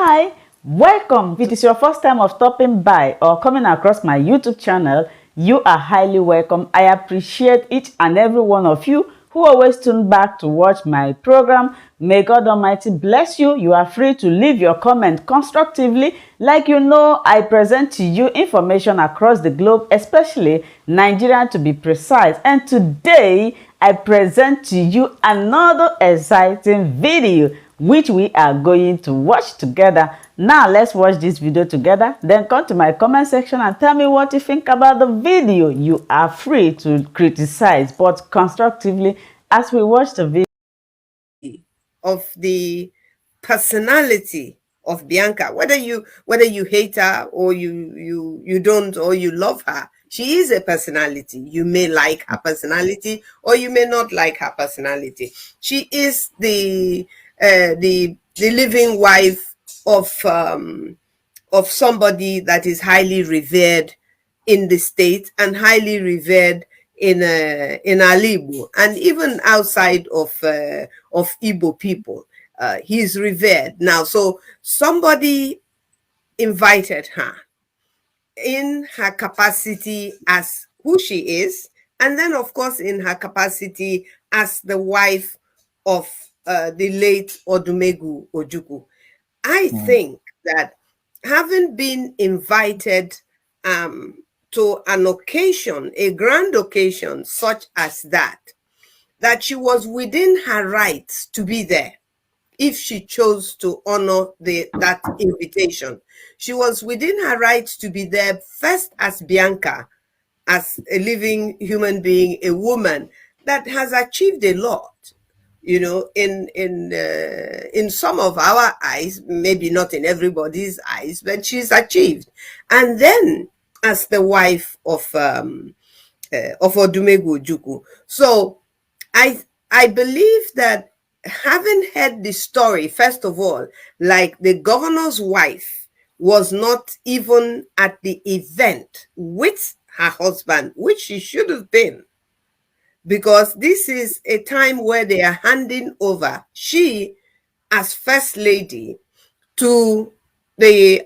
Hi, welcome. If it is your first time of stopping by or coming across my YouTube channel, you are highly welcome. I appreciate each and every one of you who always tune back to watch my program. May God Almighty bless you. You are free to leave your comment constructively. Like you know, I present to you information across the globe, especially Nigeria to be precise. And today, I present to you another exciting video which we are going to watch together. Now let's watch this video together, then come to my comment section and tell me what you think about the video. You are free to criticize, but constructively, as we watch the video. Of the personality of Bianca, whether you hate her or you don't, or you love her, she is a personality. You may like her personality or you may not like her personality. She is the living wife of somebody that is highly revered in the state and highly revered in Alibu, and even outside of Igbo people. He's revered now. So somebody invited her in her capacity as who she is, and then of course in her capacity as the wife of the late Odumegwu Ojukwu. I think that having been invited to an occasion, a grand occasion such as that she was within her rights to be there if she chose to honor that invitation. She was within her rights to be there first as Bianca, as a living human being, a woman that has achieved a lot, you know, in some of our eyes, maybe not in everybody's eyes, but she's achieved. And then as the wife of Odumegwu Ojukwu. So I believe that, having heard the story, first of all, like the governor's wife was not even at the event with her husband, which she should have been, because this is a time where they are handing over, she as first lady, to the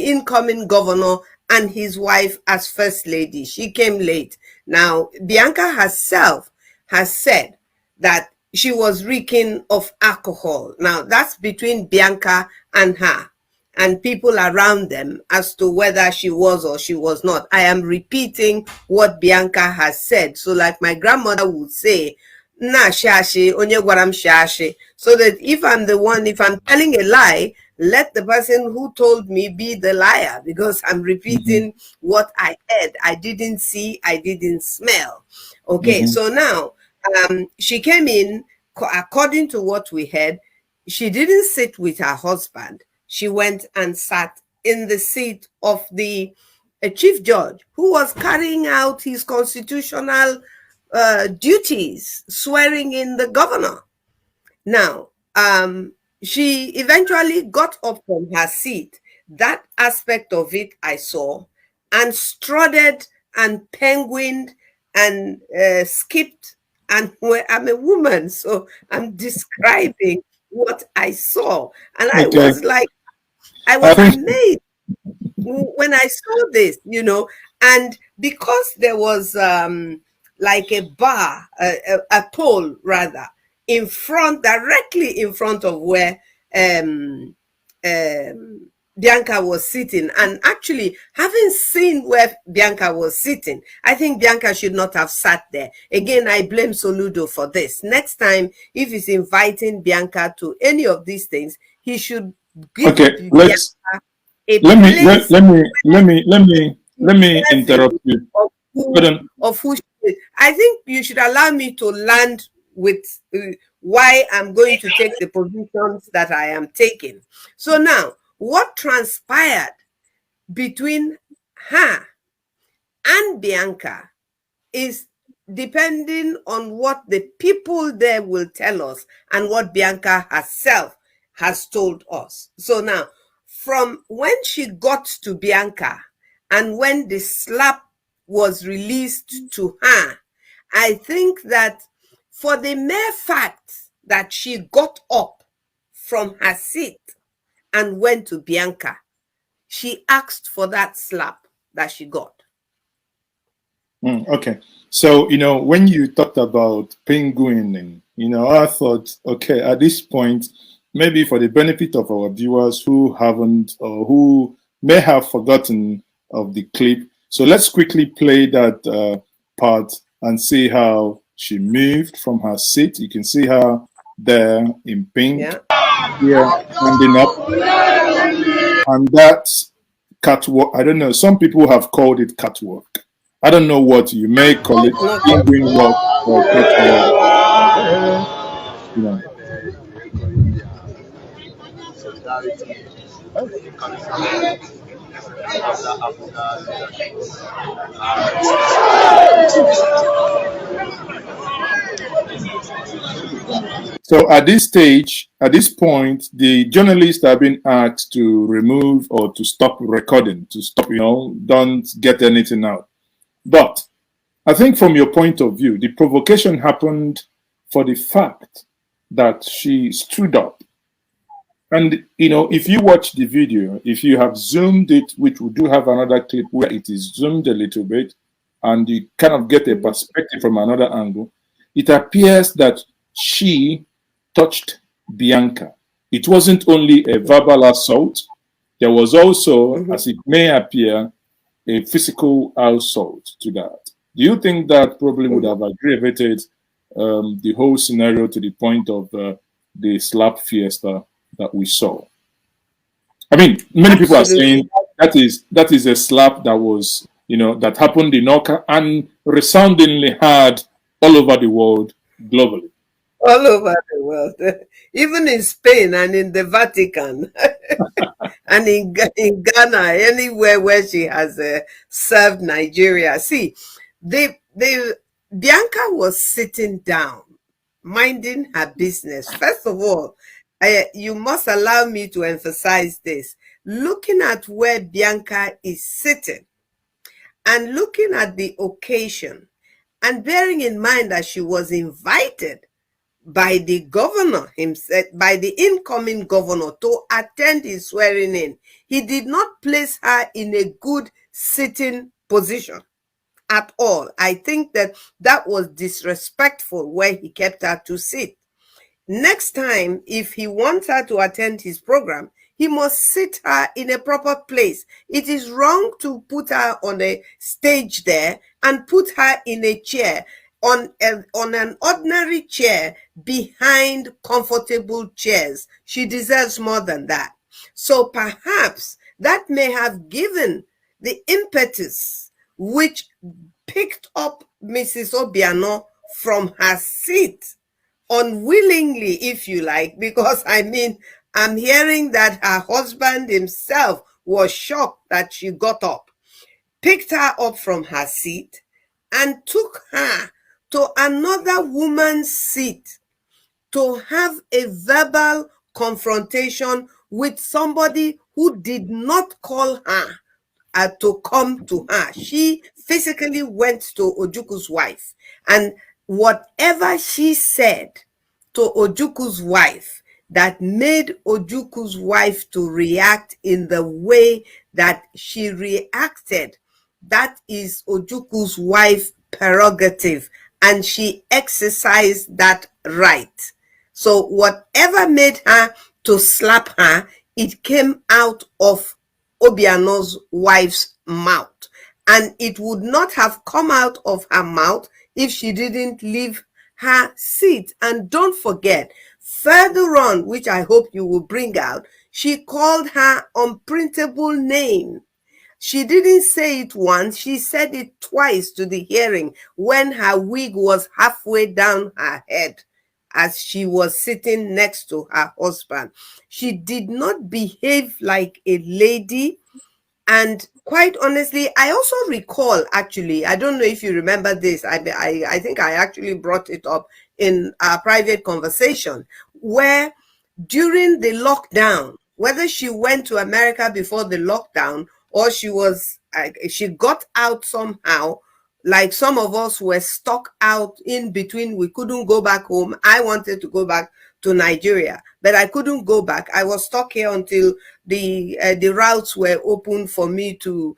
incoming governor, and his wife as first lady. She came late. Now Bianca herself has said that she was reeking of alcohol. Now that's between Bianca and her and people around them as to whether she was or she was not. I am repeating what Bianca has said. So like my grandmother would say, na shashi, onye gwaram shashi. So that if I'm telling a lie, let the person who told me be the liar, because I'm repeating what I heard. I didn't see, I didn't smell. Okay, so now she came in, according to what we heard, she didn't sit with her husband. She went and sat in the seat of the chief judge, who was carrying out his constitutional duties, swearing in the governor. Now, she eventually got up from her seat. That aspect of it I saw, and strutted and penguined and skipped. And I'm a woman, so I'm describing what I saw. And I Okay. was like, I was amazed when I saw this, you know, and because there was like a bar, a pole rather, in front, directly in front of where Bianca was sitting. And actually, having seen where Bianca was sitting, I think Bianca should not have sat there. Again, I blame Soludo for this. Next time, if he's inviting Bianca to any of these things, he should give Bianca a place. Let me interrupt you. Of who she is. I think you should allow me to land with why I'm going to take the positions that I am taking. So now, what transpired between her and Bianca is depending on what the people there will tell us and what Bianca herself has told us. So now, from when she got to Bianca and when the slap was released to her, I think that for the mere fact that she got up from her seat and went to Bianca, she asked for that slap that she got. Okay. So, when you talked about penguining, I thought, okay, at this point, maybe for the benefit of our viewers who haven't or who may have forgotten of the clip, so let's quickly play that part and see how she moved from her seat. You can see her there in pink, here standing up, and that's catwalk. I don't know. Some people have called it catwalk. I don't know what you may call it, penguin walk or catwalk. So at this stage, at this point, the journalists have been asked to remove or to stop recording, to stop, don't get anything out. But I think from your point of view, the provocation happened for the fact that she stood up. And, if you watch the video, if you have zoomed it, which we do have another clip where it is zoomed a little bit, and you kind of get a perspective from another angle, it appears that she touched Bianca. It wasn't only a verbal assault. There was also, as it may appear, a physical assault to that. Do you think that probably would have aggravated the whole scenario to the point of the slap fiesta that we saw? I mean, many people are saying that is a slap that was, that happened in Oka and resoundingly heard all over the world globally. All over the world, even in Spain and in the Vatican, and in Ghana, anywhere where she has served Nigeria. See, Bianca was sitting down, minding her business. First of all, you must allow me to emphasize this. Looking at where Bianca is sitting and looking at the occasion and bearing in mind that she was invited by the governor himself, by the incoming governor, to attend his swearing in, he did not place her in a good sitting position at all. I think that was disrespectful where he kept her to sit. Next time, if he wants her to attend his program, he must sit her in a proper place. It is wrong to put her on a stage there and put her in a chair, on an ordinary chair behind comfortable chairs. She deserves more than that. So perhaps that may have given the impetus which picked up Mrs. Obiano from her seat, unwillingly, if you like, because I'm hearing that her husband himself was shocked that she got up, picked her up from her seat, and took her to another woman's seat to have a verbal confrontation with somebody who did not call her to come to her. She physically went to Ojukwu's wife, and whatever she said to Ojukwu's wife that made Ojukwu's wife to react in the way that she reacted, that is Ojukwu's wife prerogative, and she exercised that right. So whatever made her to slap her, it came out of Obiano's wife's mouth, and it would not have come out of her mouth if she didn't leave her seat. And don't forget, further on, which I hope you will bring out, she called her unprintable name. She didn't say it once, she said it twice to the hearing when her wig was halfway down her head as she was sitting next to her husband. She did not behave like a lady. And quite honestly, I also recall, actually, I don't know if you remember this, I think I actually brought it up in our private conversation, where during the lockdown, whether she went to America before the lockdown or she got out somehow, like some of us were stuck out in between. We couldn't go back home. I wanted to go back to Nigeria. but I couldn't go back. I was stuck here until the routes were open for me to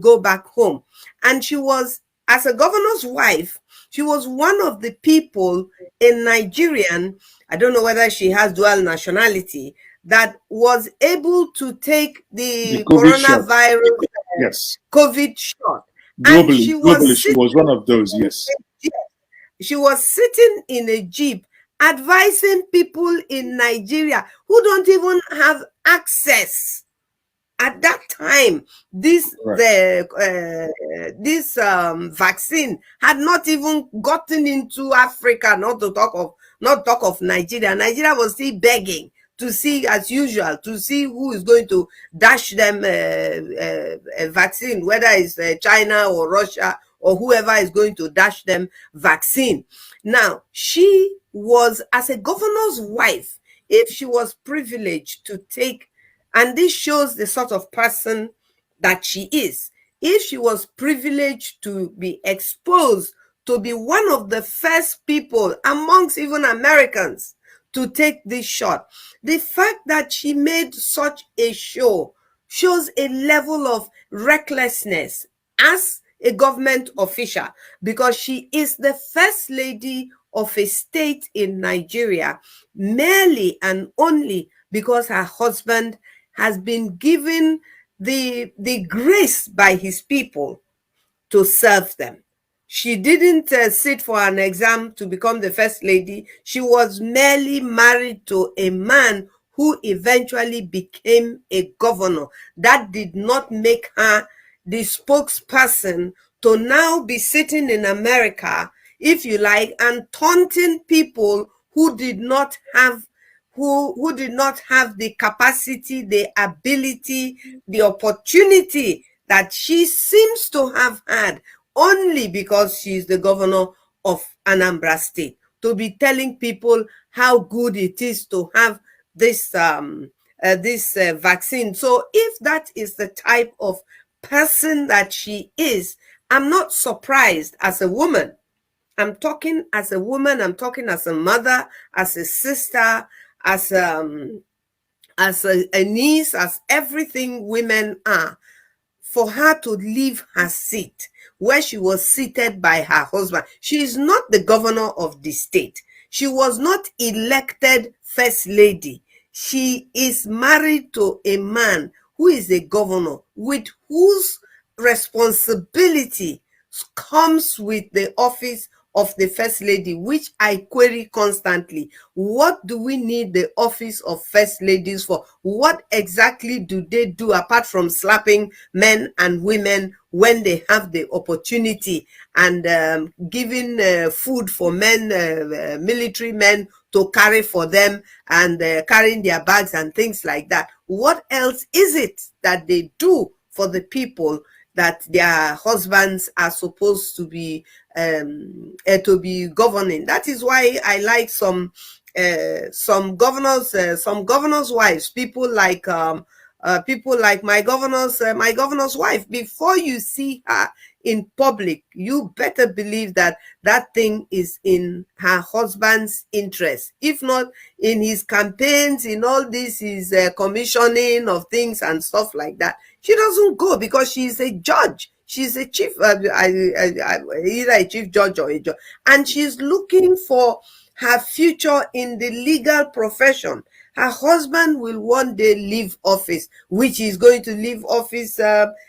go back home. And she was, as a governor's wife, she was one of the people in Nigerian, I don't know whether she has dual nationality, that was able to take The the COVID shot. coronavirus Yes. COVID shot. And Globally, she was one of those. Yes. she was sitting in a jeep advising people in Nigeria who don't even have access. At that time, this vaccine had not even gotten into Africa, not talk of Nigeria. Nigeria was still begging to see, as usual, to see who is going to dash them a vaccine, whether it's China or Russia or whoever is going to dash them vaccine. Now, she was, as a governor's wife, if she was privileged to take, and this shows the sort of person that she is, if she was privileged to be exposed to be one of the first people amongst even Americans to take this shot, the fact that she made such a show shows a level of recklessness as a government official, because she is the first lady of a state in Nigeria merely and only because her husband has been given the grace by his people to serve them. She didn't sit for an exam to become the first lady. She was merely married to a man who eventually became a governor. That did not make her the spokesperson to now be sitting in America, if you like, and taunting people who did not have the capacity, the ability, the opportunity that she seems to have had, only because she's the governor of Anambra State, to be telling people how good it is to have this vaccine. So if that is the type of person that she is, I'm not surprised as a woman. I'm talking as a woman, I'm talking as a mother, as a sister, as a niece, as everything women are, for her to leave her seat where she was seated by her husband. She is not the governor of the state. She was not elected first lady. She is married to a man who is a governor, with whose responsibility comes with the office of the first lady, which I query constantly. What do we need the office of first ladies for? What exactly do they do apart from slapping men and women when they have the opportunity, and giving food for men, military men, to carry for them, and carrying their bags and things like that? What else is it that they do for the people that their husbands are supposed to be governing? That is why I like some governors' wives, people like my governor's wife. Before you see her in public, you better believe that that thing is in her husband's interest. If not in his campaigns, in all this is commissioning of things and stuff like that, she doesn't go, because she is a judge. She's a chief, either a chief judge or a judge, and she's looking for her future in the legal profession. Her husband will one day leave office, which is going to leave office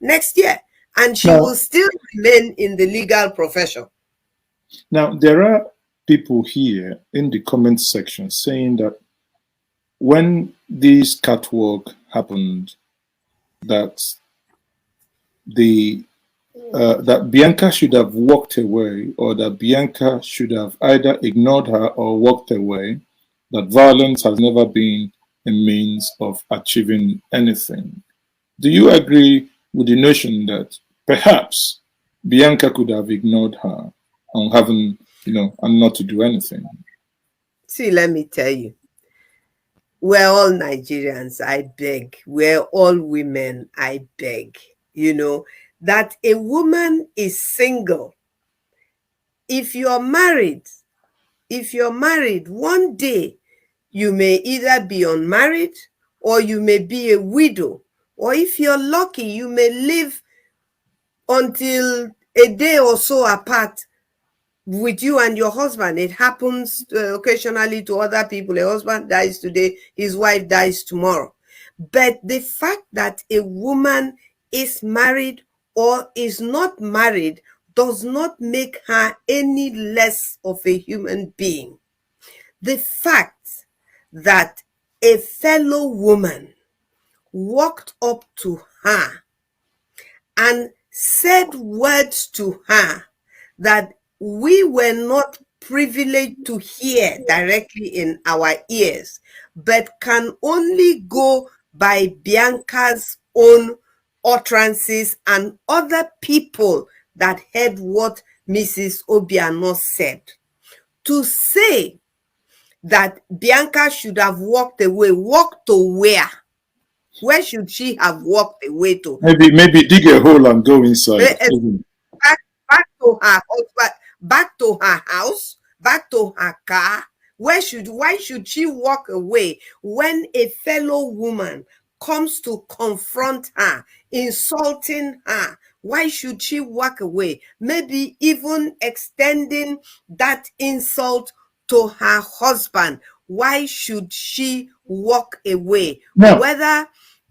next year, and she will still remain in the legal profession. Now, there are people here in the comment section saying that when this catwalk happened, that that Bianca should have walked away, or that Bianca should have either ignored her or walked away, that violence has never been a means of achieving anything. Do you agree with the notion that perhaps Bianca could have ignored her and and not to do anything? See, let me tell you, we're all Nigerians, I beg. We're all women, I beg. That a woman is single. If you're married, one day You may either be unmarried, or you may be a widow, or if you're lucky, you may live until a day or so apart with you and your husband. It happens occasionally to other people. A husband dies today, his wife dies tomorrow. But the fact that a woman is married or is not married does not make her any less of a human being. The fact that a fellow woman walked up to her and said words to her that we were not privileged to hear directly in our ears, but can only go by Bianca's own utterances and other people that heard what Mrs. Obiano'S said. To say that Bianca should have walked away, walked to where? Where should she have walked away to? Maybe dig a hole and go inside. Back to her husband, back to her house, back to her car. Why should she walk away when a fellow woman comes to confront her, insulting her? Why should she walk away? Maybe even extending that insult to her husband. Why should she walk away? No. Whether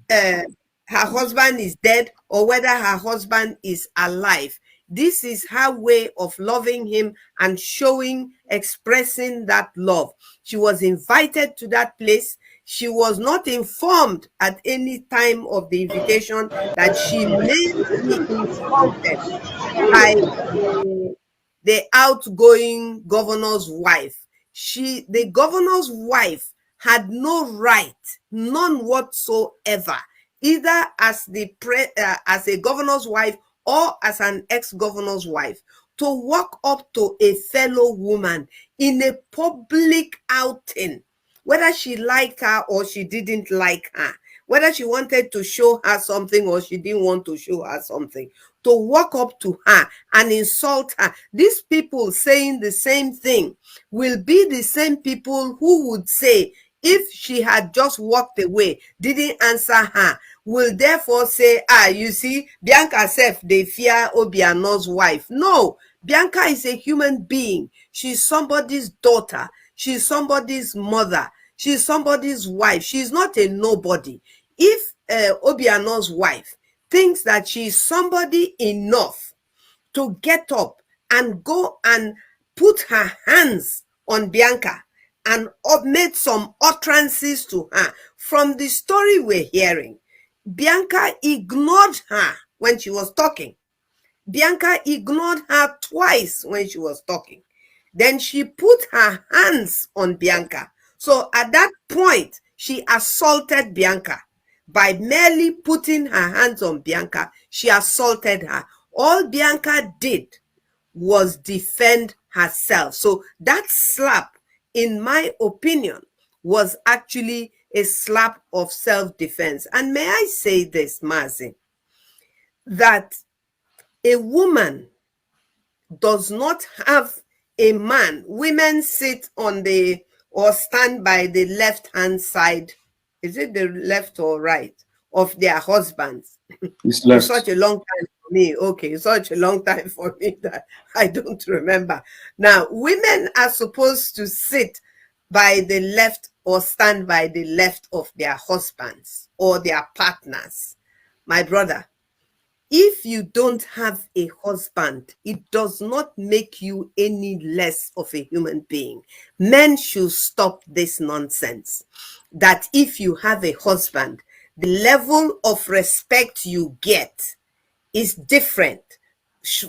her husband is dead or whether her husband is alive, this is her way of loving him and expressing that love. She was invited to that place. She was not informed at any time of the invitation that she may be insulted by the outgoing governor's wife. The governor's wife had no right, none whatsoever, either as a governor's wife or as an ex-governor's wife, to walk up to a fellow woman in a public outing, whether she liked her or she didn't like her, whether she wanted to show her something or she didn't want to show her something, to walk up to her and insult her. These people saying the same thing will be the same people who would say, if she had just walked away, didn't answer her, will therefore say, you see, Bianca self, they fear Obiano'S wife. No, Bianca is a human being. She's somebody's daughter. She's somebody's mother. She's somebody's wife. She's not a nobody. If Obiano'S wife thinks that she's somebody enough to get up and go and put her hands on Bianca and made some utterances to her, from the story we're hearing, Bianca ignored her when she was talking. Bianca ignored her twice when she was talking. Then she put her hands on Bianca. So at that point, she assaulted Bianca. By merely putting her hands on Bianca, she assaulted her. All Bianca did was defend herself. So that slap, in my opinion, was actually a slap of self-defense. And may I say this, Mazi, that a woman does not have a man. Women sit on or stand by the left-hand side. Is it the left or right of their husbands? It's left. It's such a long time for me. Okay, such a long time for me that I don't remember. Now, women are supposed to sit by the left or stand by the left of their husbands or their partners. My brother, if you don't have a husband, it does not make you any less of a human being. Men should stop this nonsense, that if you have a husband, the level of respect you get is different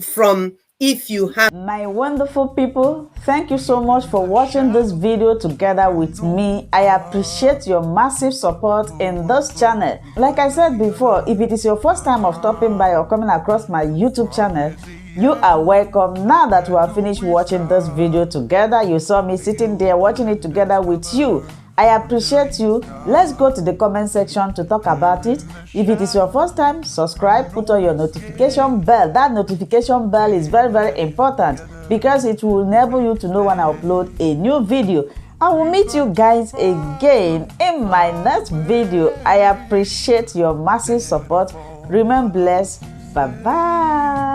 from if you have. My wonderful people, thank you so much for watching this video together with me. I appreciate your massive support in this channel. Like I said before, if it is your first time of stopping by or coming across my YouTube channel, you are welcome. Now that we have finished watching this video together, you saw me sitting there watching it together with you. I appreciate you. Let's go to the comment section to talk about it. If it is your first time, subscribe, put on your notification bell. That notification bell is very, very important because it will enable you to know when I upload a new video. I will meet you guys again in my next video. I appreciate your massive support. Remain blessed. Bye bye.